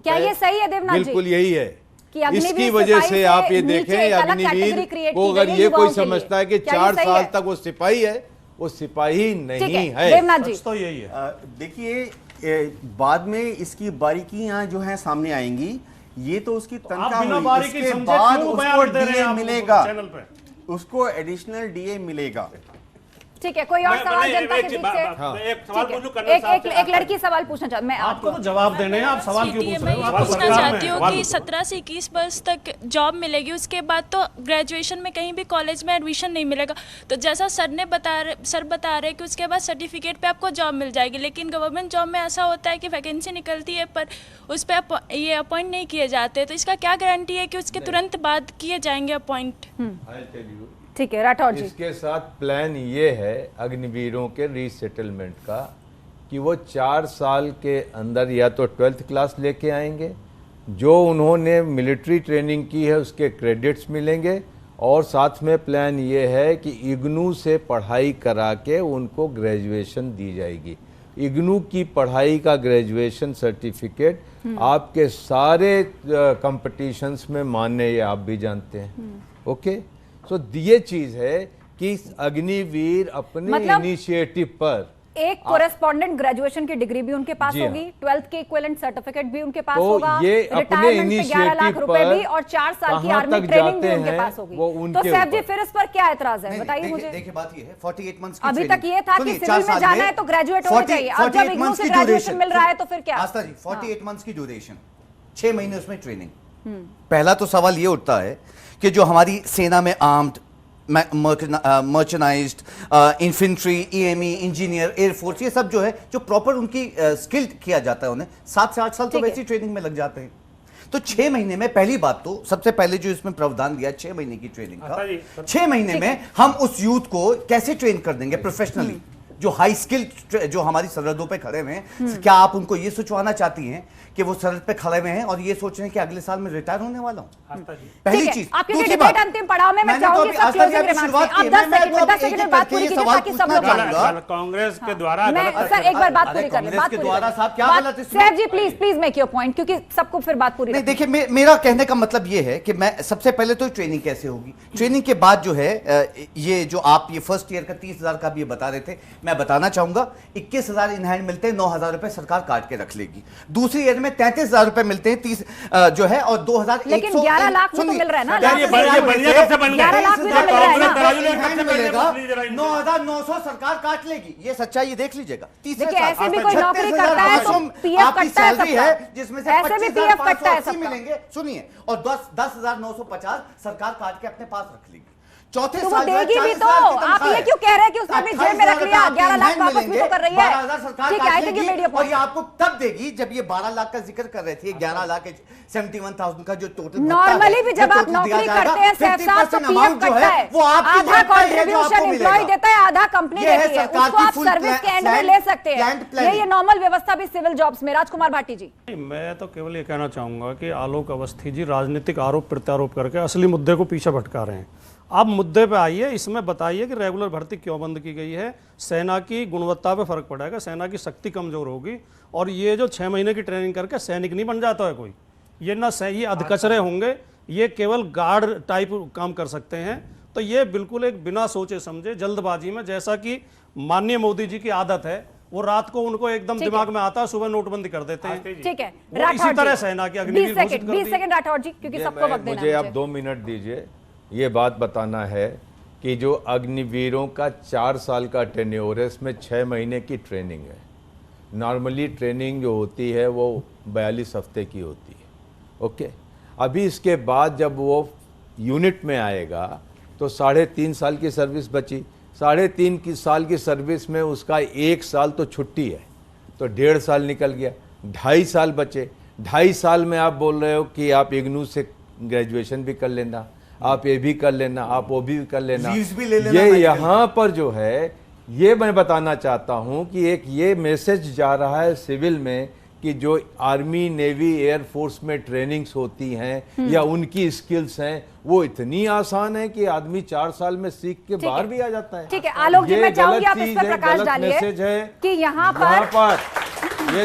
क्या ये सही है देवनाथ जी? बिल्कुल यही है। इसकी अग्निवीर वजह सिपाही से आप ये नीचे देखें, एक अलग अग्निवीर कैटेगरी क्रिएट को की अगर गई है ये कोई युवाओं के लिए। समझता है कि क्या ये 4 सही साल है? तक वो सिपाही है, वो सिपाही नहीं है। देवनाथ जी, तो यही है। देखिए, बाद में इसकी बारीकियां जो हैं सामने आएंगी। ये तो उसकी तनख्वाह बिना हुई, बारीकी इसके समझे बाद क्यों उसको बयान दे रहे हैं डीए आप मिलेगा, चैनल पे? उसको एडिशनल डीए मिलेगा। ठीक है, कोई और सवाल जनता के बीच से? एक सवाल ठीक है, पूछूं कर्नल साहब से। एक लड़की सवाल पूछना चाहती, मैं आपको तो जवाब देने हैं, आप सवाल क्यों पूछ रहे हो? मैं आप ये तो पूछना सरकार में चाहती हूँ हैं। कि 17 से 21 वर्ष तक जॉब मिलेगी, उसके बाद तो ग्रेजुएशन में कहीं भी कॉलेज में एडमिशन नहीं मिलेगा। तो जैसा सर बता रहे कि उसके बाद सर्टिफिकेट पे आपको जॉब मिल जाएगी, लेकिन गवर्नमेंट जॉब में ऐसा होता है कि वैकेंसी निकलती है पर उस पर ये अपॉइंट नहीं किए जाते। तो इसका क्या गारंटी है कि उसके तुरंत बाद किए जाएंगे अपॉइंट? ठीक है, राठौर जी। इसके साथ प्लान ये है अग्निवीरों के रीसेटलमेंट का कि वो 4 साल के अंदर या तो 12th क्लास लेके आएंगे, जो उन्होंने मिलिट्री ट्रेनिंग की है उसके क्रेडिट्स मिलेंगे, और साथ में प्लान ये है कि इग्नू से पढ़ाई करा के उनको ग्रेजुएशन दी जाएगी। इग्नू की पढ़ाई का ग्रेजुएशन सर्टिफिकेट आपके सारे कंपटीशंस में मान्य, ये आप भी जानते हैं। ओके, तो ये चीज है कि अग्निवीर अपने मतलब इनिशिएटिव पर एक कोरेस्पोंडेंट ग्रेजुएशन की डिग्री भी उनके पास होगी, 12th के इक्विवेलेंट सर्टिफिकेट भी उनके पास तो होगा, ये अपने रिटायरमेंट पे 11 लाख इनिशिएटिव रुपए पर भी, और 4 साल की कहां आर्मी तक ट्रेनिंग भी जाते उनके हैं, पास होगी। वो तो उनके सैफ जी, ऊपर। फिर इस पर क्या एतराज है, बताइए मुझे। देखिए बात ये है 48 मंथ्स की अभी training। तक ये था कि सुनिए, सिविल 4 में साल जाना है तो ग्रेजुएट होना चाहिए, अब जब 48 इग्नू months से की ग्रेजुएशन duration। मिल रहा है तो फिर क्या? आस्था जी, 48 मंथ्स की ड्यूरेशन, 6 महीने उसमें ट्रेनिंग। पहला तो सवाल ये उठता है कि जो हमारी सेना में armed, mechanised, infantry, EME, engineer, air force, ये सब जो है, जो प्रॉपर उनकी स्किल्ड किया जाता है, उन्हें 7 से 8 साल तो वैसी ट्रेनिंग में लग जाते हैं। तो 6 महीने में, पहली बात तो सबसे पहले जो इसमें प्रावधान दिया 6 महीने की ट्रेनिंग का, 6 महीने में हम उस यूथ को कैसे ट्रेन कर देंगे प्रोफेशनली, जो हाई स्किल, जो हमारी सरहदों पे खड़े हुए हैं। क्या आप उनको ये सोचवाना चाहती हैं कि वो सरहद पे खड़े हुए हैं और ये सोच रहे हैं कि अगले साल में रिटायर होने वाला हूं? पहली चीज। आपके डिबेट अंतिम पड़ाव में मैं चाहूंगी सब क्लोजिंग रिमार्क्स में आप 10 सेकंड में बात पूरी कीजिए ताकि सब लोग जानें। कांग्रेस के द्वारा सर एक बार बात पूरी कर ले, बात पूरी द्वारा साहब क्या गलत है? सैफ जी प्लीज मेक योर पॉइंट, क्योंकि सबको फिर बात पूरी। नहीं, देखिए मेरा कहने का मतलब ये है कि मैं सबसे पहले तो ट्रेनिंग कैसे होगी, ट्रेनिंग के बाद जो है ये जो आप ये फर्स्ट ईयर का 30,000 का भी ये बता रहे थे, मैं बताना चाहूंगा 21,000 इन हैंड मिलते हैं, 9,000 रुपए सरकार काट के रख लेगी। दूसरी ईयर में 33,000 रुपए मिलते हैं 30 जो है, और 2,100, लेकिन 11 लाख भी तो मिल रहा है ना, 11 लाख भी तो मिल रहा है ना, मिलेगा, 9,900 सरकार काट लेगी। ये सच्चाई देख लीजिएगा। देखिए ऐसे भी कोई नौकरी करता है तो पीएफ आपकी कटता है सैलरी है जिसमें से ऐसे भी पीएफ कटता है 25,580 मिलेंगे, सुनिए, और 10,950 सरकार काट के अपने पास रख लेगी। चौथे तो वो साल देगी भी तो, आप ये क्यों कह रहे हैं कि उसने अपनी जेब में रख लिया, 11 लाख वापस भी तो कर रही है। 12,000 सरकार ठीक है, आई काट थिंक यू लेगी, मेड योर और ये पॉइंट। आपको तब देगी जब ये 12 लाख का जिक्र कर रहे थे, 11 लाख 71,000 का जो टोटल नॉर्मली भी जब आप नौकरी करते हैं सैफ साहब तो पीएफ कटता है, वो आधा कंट्रीब्यूशन एम्प्लॉय देता है, आधा कंपनी देती है, उसको आप सर्विस के एंड में ले सकते हैं। ये नॉर्मल व्यवस्था भी सिविल जॉब्स में। राजकुमार भाटी जी, मैं तो केवल ये कहना चाहूंगा कि आलोक अवस्थी जी राजनीतिक आरोप प्रत्यारोप करके असली मुद्दे को पीछे भटका रहे हैं। आप मुद्दे पे आइए, इसमें बताइए कि रेगुलर भर्ती क्यों बंद की गई है। सेना की गुणवत्ता पे फर्क पड़ेगा, सेना की शक्ति कमजोर होगी, और ये जो 6 महीने की ट्रेनिंग करके सैनिक नहीं बन जाता है कोई, ये ना ये अधकचरे होंगे, ये केवल गार्ड टाइप काम कर सकते हैं। तो ये बिल्कुल एक बिना सोचे समझे जल्दबाजी में, जैसा कि माननीय मोदी जी की आदत है, वो रात को उनको एकदम दिमाग में आता है, सुबह नोटबंदी कर देते हैं। ठीक है, इसी तरह सेना की अग्निवीर 20 सेकंड राठौर जी, क्योंकि सबको वक्त देना है। मुझे आप 2 मिनट दीजिए। ये बात बताना है कि जो अग्निवीरों का 4 साल का टेन्योर है, इसमें 6 महीने की ट्रेनिंग है। नॉर्मली ट्रेनिंग जो होती है वो 42 हफ्ते की होती है। ओके, अभी इसके बाद जब वो यूनिट में आएगा तो 3.5 साल की सर्विस बची। 3.5 साल की सर्विस में उसका 1 साल तो छुट्टी है, तो 1.5 साल निकल गया, 2.5 साल बचे। 2.5 साल में आप बोल रहे हो कि आप इग्नू से ग्रेजुएशन भी कर लेना, आप ये भी कर लेना, आप वो भी कर लेना, भी ले लेना। ये यहाँ पर जो है, ये मैं बताना चाहता हूँ कि एक ये मैसेज जा रहा है सिविल में कि जो आर्मी, नेवी, एयरफोर्स में ट्रेनिंग्स होती हैं या उनकी स्किल्स हैं, वो इतनी आसान है कि आदमी 4 साल में सीख के बाहर भी आ जाता है। ठीक है, आलोक जी, ये मैं चाहूंगी गलत आप इस चीज पर है, प्रकाश गलत डालिए मैसेज है कि यहाँ पर ये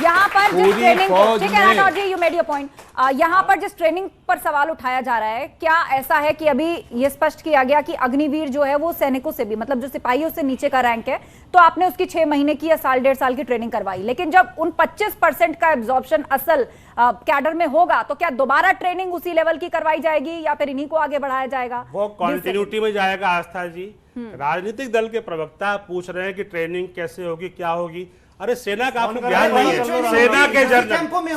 यहाँ पर जिस ट्रेनिंग, ठीक है राठौर जी, यू मेड योर पॉइंट। यहाँ पर जिस ट्रेनिंग पर सवाल उठाया जा रहा है, क्या ऐसा है कि अभी ये स्पष्ट किया गया कि अग्निवीर जो है वो सैनिकों से भी, मतलब जो सिपाहियों से नीचे का रैंक है, तो आपने उसकी 6 महीने की या साल 1.5 साल की ट्रेनिंग करवाई, लेकिन जब उन 25% का एब्जॉर्प्शन असल कैडर में होगा तो क्या दोबारा ट्रेनिंग उसी लेवल की करवाई जाएगी या फिर इन्हीं को आगे बढ़ाया जाएगा? वो कंटिन्यूटी में जाएगा। आस्था जी, राजनीतिक दल के प्रवक्ता पूछ रहे हैं कि ट्रेनिंग कैसे होगी, क्या होगी। अरे सेना का आपको ज्ञान नहीं है।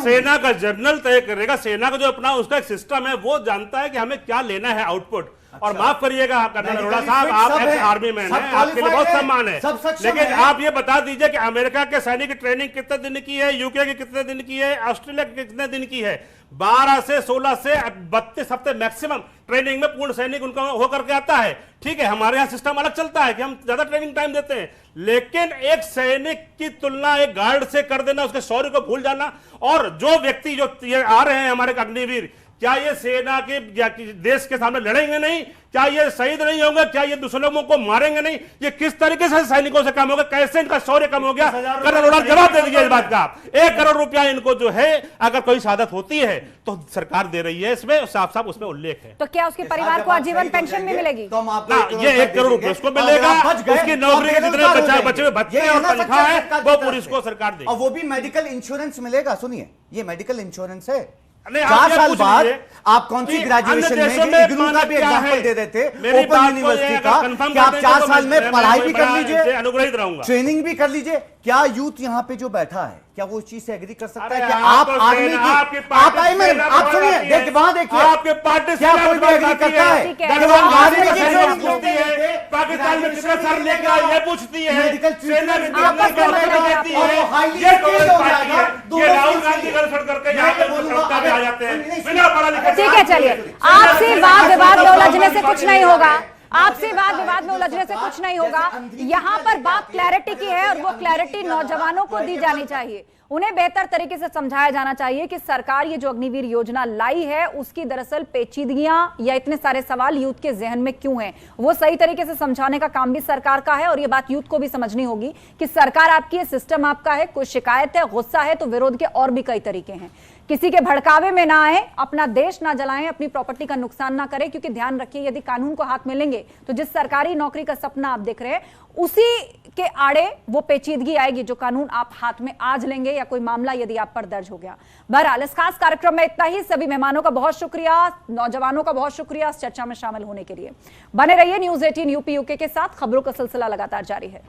सेना का जर्नल तय करेगा। सेना का जो अपना उसका एक सिस्टम है वो जानता है कि हमें क्या लेना है आउटपुट। और माफ करिएगा कर्नल अरोड़ा साहब, आप एक्स आर्मी मैन हैं, आपके लिए बहुत सम्मान है, लेकिन आप ये बता दीजिए कि अमेरिका के सैनिक की ट्रेनिंग कितने दिन की है, यूके की कितने दिन की है, ऑस्ट्रेलिया की कितने दिन की है? 12 से 16 से 32 हफ्ते मैक्सिमम ट्रेनिंग में पूर्ण सैनिक उनका होकर के आता है। ठीक है, हमारे यहाँ सिस्टम अलग चलता है कि हम ज्यादा ट्रेनिंग टाइम देते हैं, लेकिन एक सैनिक की तुलना एक गार्ड से कर देना, उसके शौर्य को भूल जाना। और जो व्यक्ति जो ये आ रहे हैं हमारे अग्निवीर, क्या ये सेना के देश के सामने लड़ेंगे नहीं? क्या ये शहीद नहीं होंगे? क्या ये दुश्मनों को मारेंगे नहीं? ये किस तरीके से सैनिकों से कम होगा? कैसे इनका शौर्य कम हो गया? कर्नल अरोड़ा जवाब दे दीजिए इस बात का। 1 करोड़ रुपया इनको जो है अगर कोई शहादत होती है तो सरकार दे रही है, इसमें साफ साफ उसमें उल्लेख है। तो क्या उसके परिवार को आजीवन पेंशन भी मिलेगी? तो ये 1 करोड़ रुपए उसको मिलेगा, उसकी नौकरी के जितने बचे हुए भत्ते और तनख्वाह है वो पूरी इसको सरकार देगी। और वो भी मेडिकल इंश्योरेंस मिलेगा। सुनिए, ये मेडिकल इंश्योरेंस है। 4 आप साल बाद आप कौन सी ग्रेजुएशन में, इग्नू का भी एग्जांपल दे देते, ओपन यूनिवर्सिटी का, कि आप 4 साल में पढ़ाई भी कर लीजिए, अनुग्रहित रहूंगा, ट्रेनिंग भी कर लीजिए। क्या यूथ यहाँ पे जो बैठा है, क्या वो इस चीज से एग्री कर सकता है कि आप आर्मी की, आप सुनिए, देखिए वहां देखिए, आपके पार्टी क्या कोई भी एग्री करता है कि वो आर्मी की ट्रेनिंग होती है? पाकिस्तान में कितना सर लेगा ये पूछती है, मेडिकल सेना में देती है, ये राहुल गांधी करके यहाँ पे आ जाते हैं बिना पढ़ा लिखा। ठीक है, चलिए, आपसे वाद विवाद में उलझने से कुछ नहीं होगा, आपसे वाद विवाद में उलझने से कुछ नहीं होगा। यहाँ पर बात क्लैरिटी की है और वो क्लैरिटी नौजवानों को दी जानी चाहिए। उन्हें बेहतर तरीके से समझाया जाना चाहिए कि सरकार ये जो अग्निवीर योजना लाई है उसकी दरअसल पेचीदगियां या इतने सारे सवाल यूथ के जहन में क्यों हैं, वो सही तरीके से समझाने का काम भी सरकार का है। और ये बात यूथ को भी समझनी होगी कि सरकार आपकी है, सिस्टम आपका है, कोई शिकायत है, गुस्सा है तो विरोध के और भी कई तरीके हैं। किसी के भड़कावे में ना आए, अपना देश ना जलाएं, अपनी प्रॉपर्टी का नुकसान ना करें, क्योंकि ध्यान रखिए यदि कानून को हाथ में लेंगे तो जिस सरकारी नौकरी का सपना आप देख रहे हैं उसी के आड़े वो पेचीदगी आएगी जो कानून आप हाथ में आज लेंगे या कोई मामला यदि आप पर दर्ज हो गया। बहरहाल इस खास कार्यक्रम में इतना ही। सभी मेहमानों का बहुत शुक्रिया, नौजवानों का बहुत शुक्रिया इस चर्चा में शामिल होने के लिए। बने रहिए न्यूज़ 18 यूपी यूके के साथ, खबरों का सिलसिला लगातार जारी है।